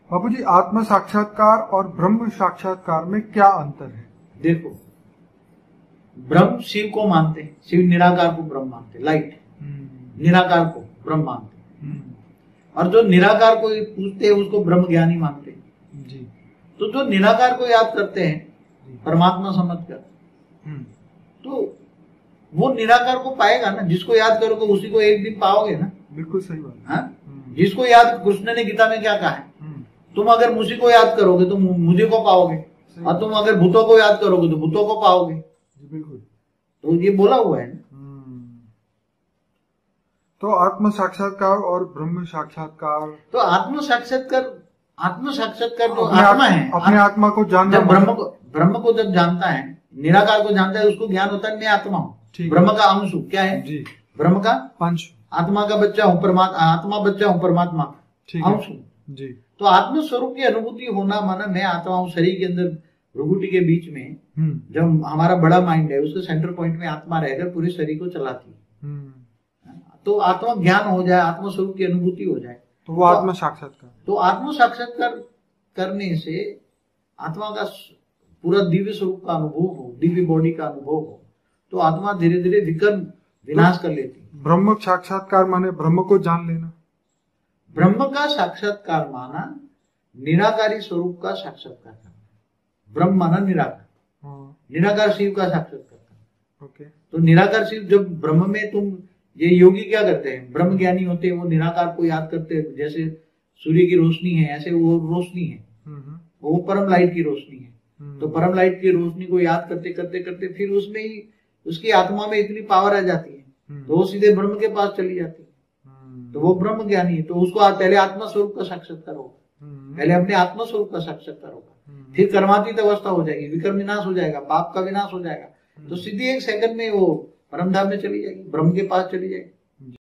बाबू जी, आत्म साक्षात्कार और ब्रह्म साक्षात्कार में क्या अंतर है? देखो, ब्रह्म शिव को मानते हैं, शिव निराकार को ब्रह्म मानते हैं, लाइट निराकार को ब्रह्म मानते हैं, और जो निराकार को पूछते हैं उसको ब्रह्म ज्ञानी मानते हैं जी। तो जो निराकार को याद करते हैं परमात्मा समझकर, तो वो निराकार को पाएगा ना। जिसको याद करोगे उसी को एक दिन पाओगे ना। बिल्कुल सही बात। हाँ, जिसको याद, कृष्ण ने गीता में क्या कहा है, तुम अगर मुझे को याद करोगे तो मुझे को पाओगे, और तुम अगर भूतों को याद करोगे तो भूतों को पाओगे। बिल्कुल, तो ये बोला हुआ है ना। तो आत्म साक्षात्कार और ब्रह्म साक्षात्कार, तो आत्म साक्षात्कार जो आत्मा है, अपने आत्मा को जानना, ब्रह्म को जब जानता है, निराकार को जानता है, उसको ज्ञान होता है मैं आत्मा हूँ, ब्रह्म का अंश हूँ। क्या है जी? ब्रह्म का अंश, आत्मा का बच्चा हूँ, परमात्मा, आत्मा बच्चा हूँ, परमात्मा अंश हूँ जी। तो आत्म स्वरूप की अनुभूति होना माना मैं आत्मा हूँ। शरीर के अंदर भ्रुकुटी के बीच में जब हमारा बड़ा माइंड है, उसके सेंटर पॉइंट में आत्मा रहकर पूरे शरीर को चलाती है। तो आत्मा ज्ञान हो जाए, आत्म स्वरूप की अनुभूति हो जाए, तो वो आत्म साक्षात्कार। तो आत्म साक्षात्कार करने से आत्मा का पूरा दिव्य स्वरूप का अनुभव हो, दिव्य बॉडी का अनुभव हो, तो आत्मा धीरे धीरे विकर्म विनाश कर लेती है। ब्रह्म साक्षात्कार माने ब्रह्म को जान लेना। ब्रह्म का साक्षात्कार माना निराकारी स्वरूप का साक्षात्कार करना। ब्रह्म माना निराकार, निराकार शिव का साक्षात्कार करना। ओके। तो निराकार शिव, जब ब्रह्म में तुम, ये योगी क्या करते हैं, ब्रह्म ज्ञानी होते हैं, वो निराकार को याद करते हैं। जैसे सूर्य की रोशनी है, ऐसे वो रोशनी है, वो परम लाइट की रोशनी है। तो परम लाइट की रोशनी को याद करते करते करते फिर उसमें ही उसकी आत्मा में इतनी पावर आ जाती है, तो वो सीधे ब्रह्म के पास चली जाती है। तो वो ब्रह्म ज्ञानी है। तो उसको पहले आत्मा स्वरूप का साक्षात्कार होगा, पहले अपने आत्मा स्वरूप का साक्षात्कार होगा, फिर कर्मातीत अवस्था हो जाएगी, विकर्म विनाश हो जाएगा, पाप का विनाश हो जाएगा, तो सीधे एक सेकंड में वो परमधाम में चली जाएगी, ब्रह्म के पास चली जाएगी।